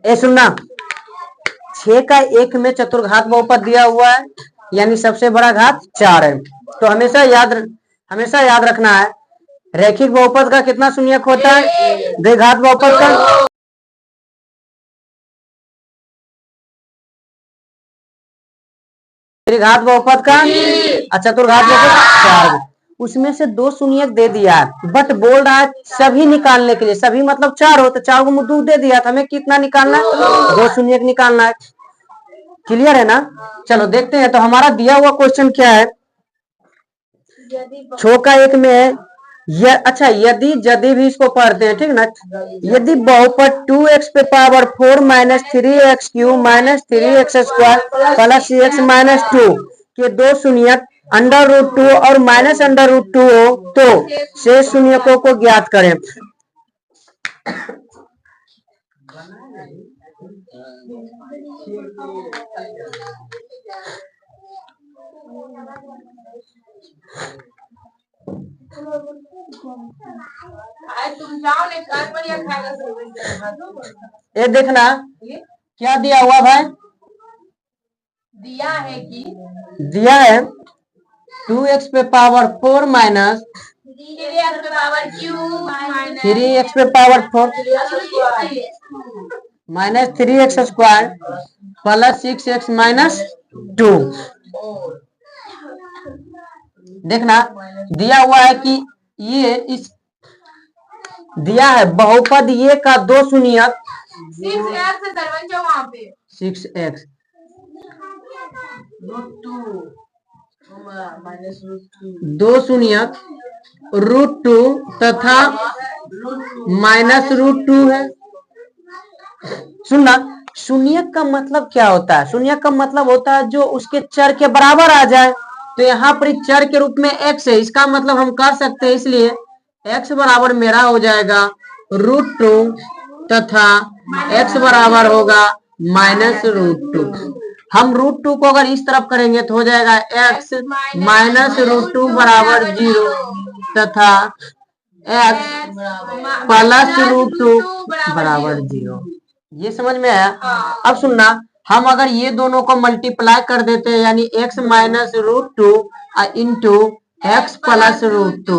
ए सुनना, 6 का 1 में चतुर्घात बहुपद दिया हुआ है, यानी सबसे बड़ा घात 4 है। तो हमेशा याद रखना है रैखिक बहुपद का कितना शून्यक होता है, द्विघात बहुपद का त्रिघात बहुपद का चतुर्घात बहुपद 4। उसमें से 2 शून्यक दे दिया, बट बोल रहा है सभी निकालने के लिए, सभी मतलब 4 हो तो 4 को मुद्दू दे दिया, तो हमें कितना निकालना है, 2 शून्यक निकालना है। क्लियर है ना? चलो देखते हैं। तो हमारा दिया हुआ क्वेश्चन क्या है, 6 का 1 में है अच्छा यदि भी इसको पढ़ते हैं, ठीक ना। यदि बहुपद 2x पे power 4 minus 3x cube minus 3x square plus x minus 2 के 2 शून्यक √2 और माइनस √2 हो तो शेष शून्यकों को ज्ञात करें। ये देखना क्या दिया हुआ भाई, दिया है 2x पे पावर 4 माइनस 3x पे power 4 minus 3x square plus 6x minus 2। देखना दिया हुआ है कि ये इस दिया है बहुपद ये का 2 शून्यक 6x 2 शून्यक √2 तथा माइनस √2 है। सुनना, शून्यक का मतलब क्या होता है, शून्यक का मतलब होता है जो उसके चर के बराबर आ जाए। तो यहाँ पर चर के रूप में x है, इसका मतलब हम कर सकते हैं, इसलिए x बराबर मेरा हो जाएगा √2 तथा x बराबर होगा माइनस √2। हम √2 को अगर इस तरफ करेंगे तो हो जाएगा x माइनस √2 बराबर 0 तथा x प्लस √2 बराबर 0। ये समझ में आया? अब सुनना, हम अगर ये दोनों को मल्टीप्लाई कर देते हैं, यानी x minus √2 into x plus √2,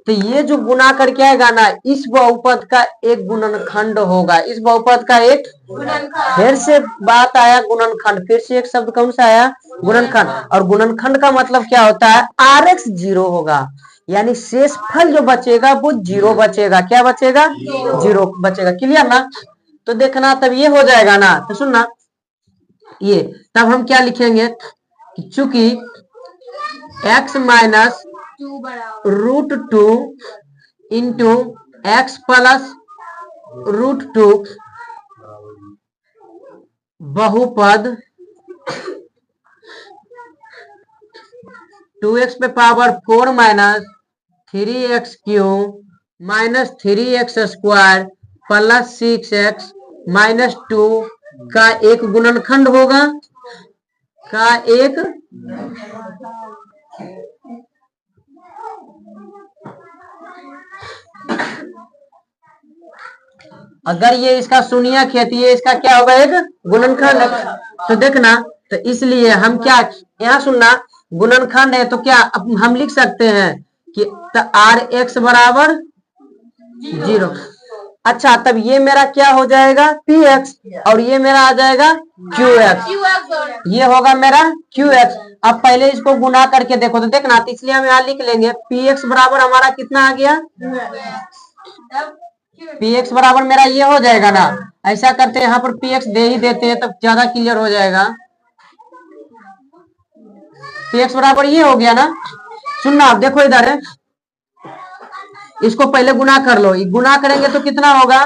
तो ये जो गुना करके आएगा ना, इस बहुपद का एक गुणनखंड होगा, इस बहुपद का एक फिर से बात आया गुणनखंड, फिर से एक शब्द कौन सा आया, गुणनखंड। और गुणनखंड का मतलब क्या होता है, RX 0 होगा, यानी शेष फल जो बचेगा वो 0 बचेगा। क्या बचेगा? 0 बचेगा। क्लियर ना? तो देखना तब ये हो जाएगा ना। तो सुनना, ये तब हम क्या लिखेंगे, चूंकि x minus √2 into x plus √2 बहुपद 2x पे power 4 minus 3x cube minus 3x square plus 6x minus 2 का एक गुणनखंड होगा, का एक अगर ये इसका शून्यक है तो ये इसका क्या होगा, एक गुणनखंड। तो देखना, तो इसलिए हम क्या यहाँ सुनना, गुणनखंड है तो क्या हम लिख सकते हैं कि RX बराबर 0। अच्छा, तब ये मेरा क्या हो जाएगा, PX, और ये मेरा आ जाएगा QX, ये होगा मेरा QX। अब पहले इसको गुना करके देखो तो देखना, तो इसलिए हम यहाँ लिख लेंगे PX बराबर हमारा कितना आ गया, PX बराबर मेरा ये हो जाएगा ना। ऐसा करते हैं, यहाँ पर PX दे ही देते हैं तब ज्यादा क्लियर हो जाएगा। PX बराबर ये हो गया ना। सुनना, आप देखो इधर है, इसको पहले गुना कर लो, गुना करेंगे तो कितना होगा,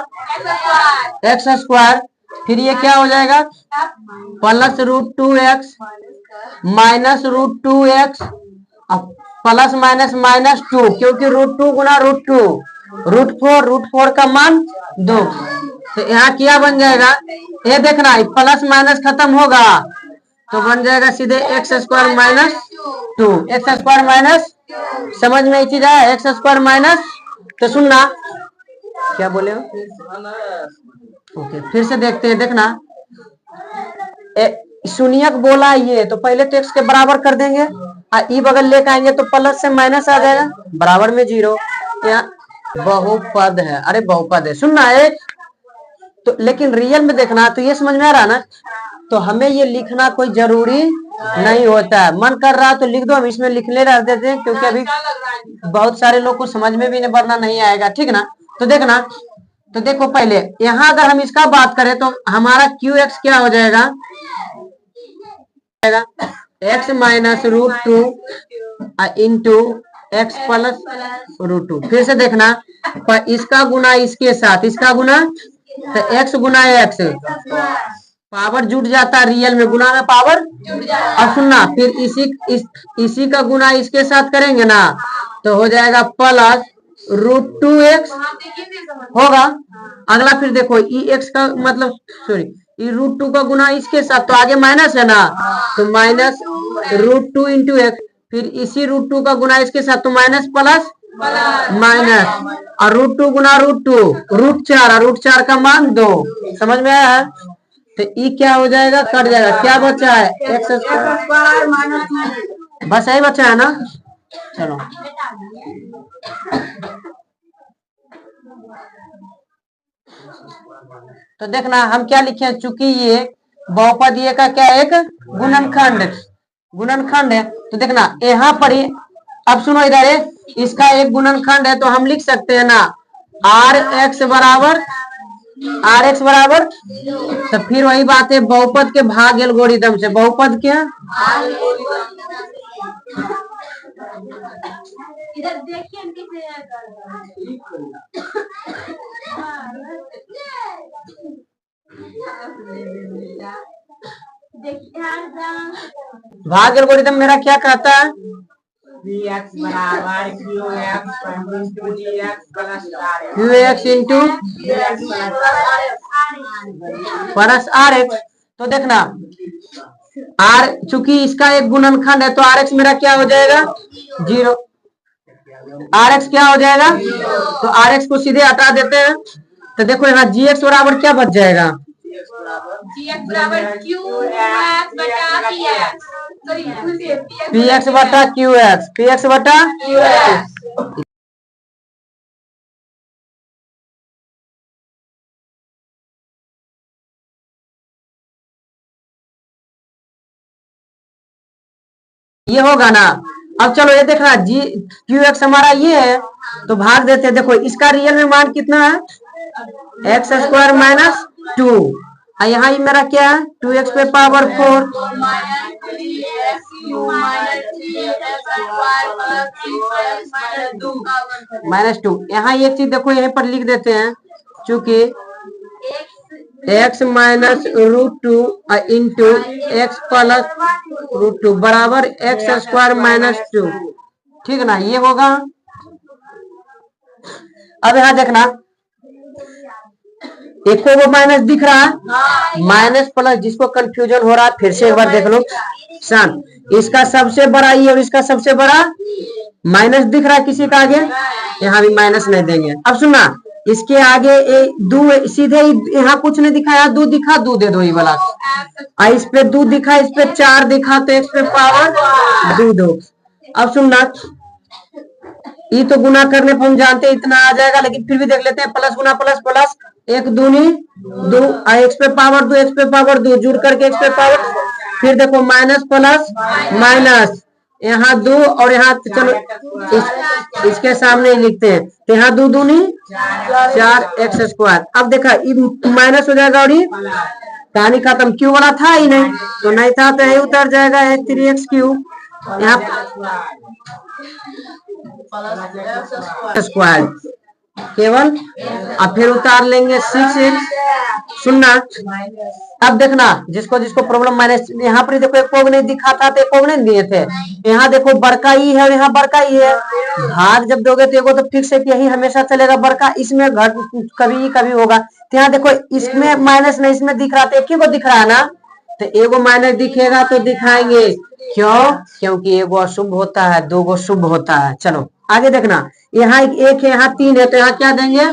x स्क्वायर, फिर ये क्या हो जाएगा plus √2x minus √2x plus minus minus 2, क्योंकि √2 गुना √2 √4 का मान 2। तो यहाँ क्या बन जाएगा, ये देखना प्लस माइनस खत्म होगा तो बन जाएगा सीधे x square minus 2, x square minus, समझ में चीज आया, x स्क्वायर माइनस। तो सुनना, क्या बोले हो, ओके, फिर से देखते हैं, देखना शून्यक बोला ये तो पहले तो x के बराबर कर देंगे, ई बगल लेकर आएंगे तो प्लस से माइनस आ जाएगा, बराबर में 0। यहाँ बहुपद है, अरे बहुपद है, सुनना है तो, लेकिन रियल में देखना तो ये समझ में आ रहा ना, तो हमें ये लिखना कोई जरूरी नहीं होता है, मन कर रहा तो लिख दो, हम इसमें लिखने रह देते हैं क्योंकि अभी बहुत सारे लोग को समझ में भी वरना नहीं आएगा, ठीक ना। तो देखना, तो देखो पहले यहाँ अगर हम इसका बात करें तो हमारा QX क्या हो जाएगा, x minus √2 into x plus √2। फिर से देखना, इसका गुना इसके साथ, इसका गुना तो x गुना x, पावर जुट जाता है रियल में, गुना में पावर। और सुनना, फिर इसी का गुना इसके साथ करेंगे ना तो हो जाएगा प्लस √2x होगा। अगला फिर देखो x का मतलब सॉरी √2 का गुना इसके साथ, तो आगे माइनस है ना, तो माइनस √2 इंटू एक्स, फिर इसी √2 का गुना इसके साथ, तो माइनस प्लस माइनस, और √2 गुना √2 √4, √4 का मान 2। समझ में आया है? तो ई क्या हो जाएगा, कट जाएगा, क्या बचा है x², बस यही बचा है ना। चलो तो देखना हम क्या लिखे, चूंकि ये बहुपद ये का क्या एक गुणनखंड है, तो देखना यहाँ पर ही, अब सुनो इधर, इसका एक गुणनखंड है तो हम लिख सकते हैं ना Rx बराबर, तो फिर वही बात है बहुपद के भाग एल्गोरिदम से, बहुपद क्या इधर देखिए भाग एल्गोरिदम मेरा क्या कहता है, QX इंटू प्लस RX। तो देखना R चूंकि इसका एक गुणनखंड है तो RX मेरा क्या हो जाएगा 0, RX क्या हो जाएगा, तो RX को सीधे हटा देते हैं, तो देखो यहाँ GX बराबर क्या बच जाएगा, GX बराबर PX बटा QX, PX बटा QX। ये होगा ना। अब चलो ये देखना QX हमारा ये है तो भाग देते हैं, देखो इसका रियल में मान कितना है x² माइनस 2, यहाँ मेरा क्या है 2x पे पावर 4 -2। यहाँ एक चीज देखो यहीं पर लिख देते हैं, चूंकि x minus √2 into x plus √2 बराबर x² माइनस 2, ठीक ना, ये होगा। अब यहाँ देखना एक को वो माइनस दिख रहा है, माइनस प्लस, जिसको कंफ्यूजन हो रहा है फिर से एक बार देख लो शान, इसका सबसे बड़ा ये और इसका सबसे बड़ा माइनस दिख रहा है, किसी का आगे यहाँ भी माइनस नहीं देंगे। अब सुनना, इसके आगे दो सीधे यहाँ कुछ नहीं दिखा, यहाँ 2 दिखा, 2 दे दो ये वाला, इस पे 2 दिखा, इस पे 4 दिखा, तो x पे पावर 2 दो। अब सुनना, ये तो गुना करने पर हम जानते हैं इतना आ जाएगा, लेकिन फिर भी देख लेते हैं, प्लस गुना प्लस प्लस, 1 दूनी 2, x पे पावर 2, x पे पावर 2 जुड़ करके x पे पावर, फिर देखो माइनस प्लस माइनस, यहाँ 2 और यहाँ चलो इसके सामने लिखते हैं, तो यहाँ 2 दूनी 4x²। अब देखा माइनस हो जाएगा और ये कहानी खत्म, क्यू वाला था ही नहीं तो नहीं था, तो यही उतर जाएगा 3x3, यहाँ स्क्वायर केवल, अब फिर उतार लेंगे 6x। सुनना, अब देखना जिसको जिसको प्रॉब्लम माइनस, यहाँ पर देखो एक कोग नहीं दिखा था तो एक कोग नहीं दिए थे, यहाँ देखो बड़का ई है और यहाँ बड़का ई है, भाग जब दोगे तो एगो तो फिक्स है कि यही हमेशा चलेगा बड़का, इसमें घट कभी होगा, तो यहाँ देखो इसमें माइनस नहीं, इसमें दिख रहा था, एक ही को दिख रहा है ना, तो एगो माइनस दिखेगा तो दिखाएंगे, क्यों, क्योंकि एगो अशुभ होता है, 2 गो शुभ होता है। चलो आगे देखना, यहाँ 1 है, यहाँ 3 है, तो यहाँ क्या देंगे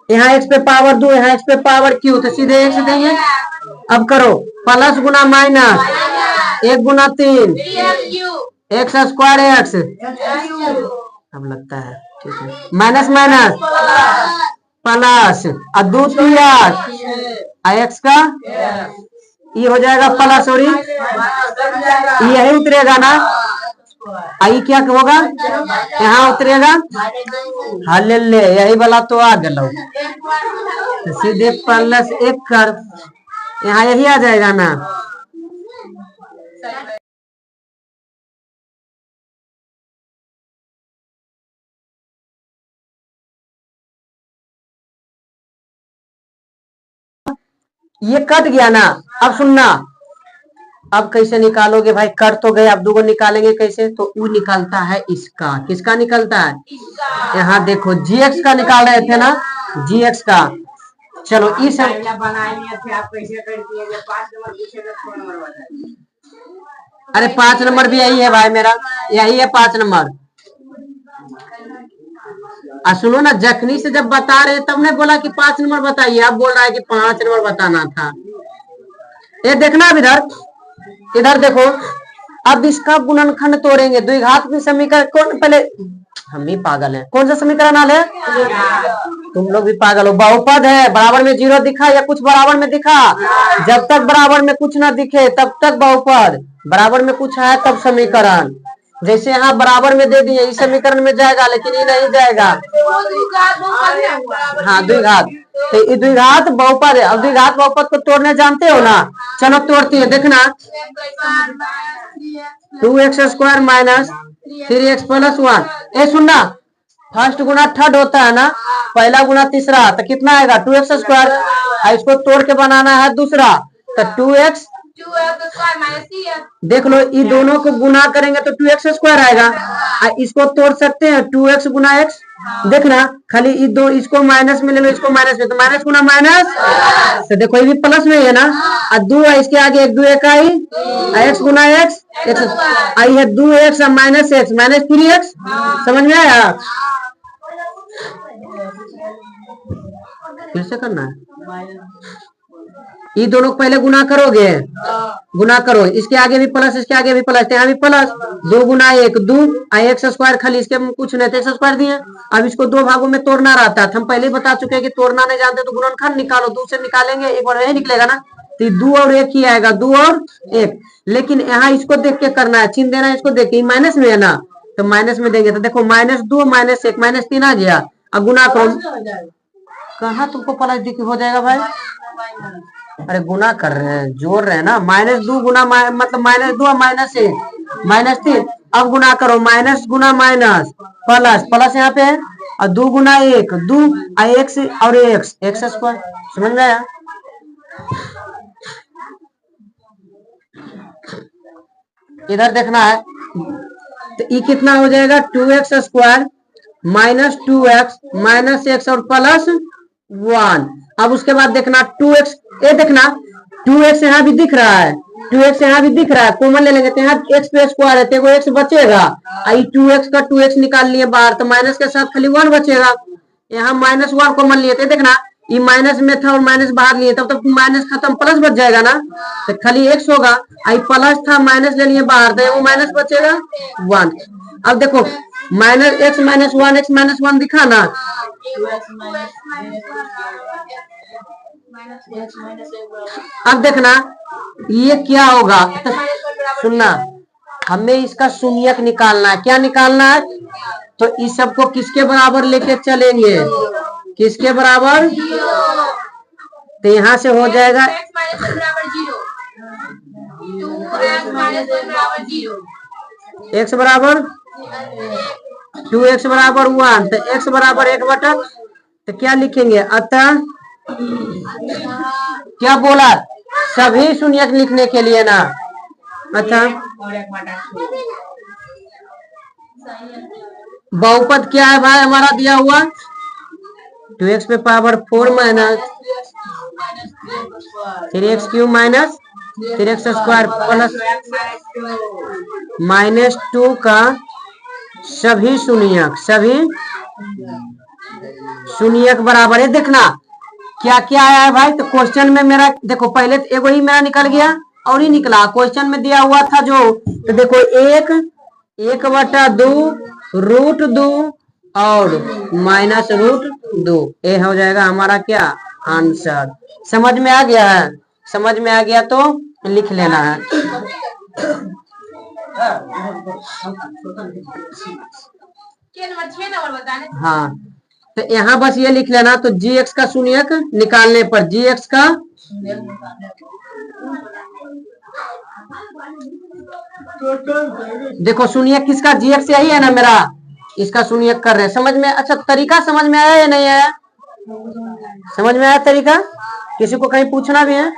यहाँ एक्स पे पावर 2, यहाँ एक्स पे पावर क्यू, तो सीधे एक्स देंगे। अब करो प्लस गुना माइनस, 1 गुना 3 एक्स स्क्वायर एक्स, अब लगता है ठीक है, माइनस माइनस प्लस, और 2 एक्स का ये हो जाएगा प्लस, और यही उतरेगा ना, आई क्या होगा यहाँ उतरेगा, हाँ ले यही वाला तो आ गया, तो सीधे प्लस 1 कर, यहाँ यही आ जाएगा ना। ये कट गया ना, अब सुनना, अब कैसे निकालोगे भाई, कर तो गए, अब दो निकालेंगे कैसे, तो वो निकलता है इसका, किसका निकलता है, यहाँ देखो जीएक्स का निकाल रहे थे ना, जीएक्स का, चलो इस अरे 5 नंबर भी यही है भाई मेरा, यही है 5 नंबर। सुनो ना, जखनी से जब बता रहे तब ने बोला कि 5 नंबर बताइए, अब बोल रहा है कि 5 नंबर बताना था। ये देखना अब इधर देखो, अब इसका गुणनखंड तोड़ेंगे, द्विघात की समीकरण कौन, पहले हम ही पागल हैं, कौन सा समीकरण हाल है, तुम लोग भी पागल हो, बहुपद है, बराबर में 0 दिखा या कुछ बराबर में दिखा, जब तक बराबर में कुछ ना दिखे तब तक बहुपद, बराबर में कुछ है तब समीकरण, जैसे यहाँ बराबर में दे दिए, इस समीकरण में जाएगा, लेकिन ये नहीं जाएगा, हाँ द्विघात, तो ये द्विघात बहुपद है, अब द्विघात बहुपद को तोड़ने जानते हो ना, चलो तोड़ती है, देखना 2x square minus 3x plus 1, ए सुनना, फर्स्ट गुना थर्ड होता है ना, पहला गुना तीसरा, तो कितना आएगा 2x स्क्वायर, इसको तोड़ के बनाना है दूसरा, तो 2x देख लो, ये दोनों को गुना करेंगे तो 2x स्क्वायर आएगा, इसको तोड़ सकते हैं 2x गुना x, देखना खाली ये दो, इसको माइनस में ले लो, इसको माइनस में, तो माइनस गुना माइनस, तो देखो ये भी प्लस में है ना, और 2 है इसके आगे, 1 2 1 आई, x गुना x, आई है 2x minus x minus 3x, समझ में आया, फिर से करना है, ये दोनों पहले गुना करोगे, गुना करो, इसके आगे भी प्लस, इसके आगे भी प्लस, यहाँ भी प्लस, 2 गुना 1 2, एक्स स्क्वायर, खाली इसके कुछ नहीं थे, एक्स स्क्वायर दिए, अब इसको 2 भागों में तोड़ना रहता है, हम पहले ही बता चुके हैं कि तोड़ना नहीं जानते तो गुणनखंड निकालो, 2 से निकालेंगे, एक बार यही निकलेगा ना, तो 2 और 1 ही आएगा, 2 और 1, लेकिन यहाँ इसको देख के करना है, चिन्ह देना है इसको देख के, माइनस में है ना, तो माइनस में देंगे, तो देखो -2 -1 -3 आ गया, अब गुना करो, कहाँ तुमको प्लस दिख हो जाएगा भाई, अरे गुना कर रहे हैं, जोड़ रहे हैं ना, -2 गुना मतलब -2 -1 -3, अब गुना करो, माइनस गुना माइनस प्लस, प्लस यहाँ पे है, और 2 गुना 1 2, x और x स्क्वायर, समझ में आया, इधर देखना है, तो ये कितना हो जाएगा 2x square minus 2x minus x और प्लस 1, अब उसके बाद देखना 2x, ये देखना 2x यहाँ भी दिख रहा है, 2x यहाँ भी दिख रहा है, कॉमन ले लेंगे, तो यहाँ x पे स्क्वायर है, तो x बचेगा, आई 2x का 2x निकाल लिए बाहर, तो माइनस के साथ खाली 1 बचेगा, यहाँ -1 कॉमन लिए थे, देखना ये माइनस में था और माइनस बाहर लिए, तब तक माइनस खत्म, प्लस बच जाएगा ना, तो खाली x होगा, आई प्लस था माइनस ले लिए बाहर, तो वो माइनस बचेगा 1, अब देखो -x -1 x -1 दिखा ना, अब देखना ये क्या होगा, तो सुनना, हमें इसका शून्यक निकालना है, क्या निकालना है, तो इस सबको किसके बराबर लेके चलेंगे, किसके बराबर, तो यहाँ से हो जाएगा x बराबर 2x बराबर 1, तो x बराबर 1/, तो क्या लिखेंगे, अतः क्या बोला, सभी शून्यक लिखने के लिए ना, अच्छा बहुपद क्या है भाई हमारा दिया हुआ, 2x पे power 4 minus 3x cube minus 3x square plus -2 का सभी शून्यक, सभी शून्यक बराबर है। देखना क्या क्या आया है भाई। तो क्वेश्चन में मेरा देखो पहले तो एगो ही मेरा निकल गया और ही निकला। क्वेश्चन में दिया हुआ था जो, तो देखो 1/2 √2 और -√2, ये हो जाएगा हमारा क्या आंसर। समझ में आ गया है? समझ में आ गया तो लिख लेना है। हाँ, तो यहाँ बस ये लिख लेना। तो gx का शून्यक निकालने पर gx का देखो शून्यक किसका, gx यही है ना मेरा, इसका शून्यक कर रहे हैं। समझ में? अच्छा तरीका समझ में आया या नहीं आया? समझ में आया तरीका? किसी को कहीं पूछना भी है?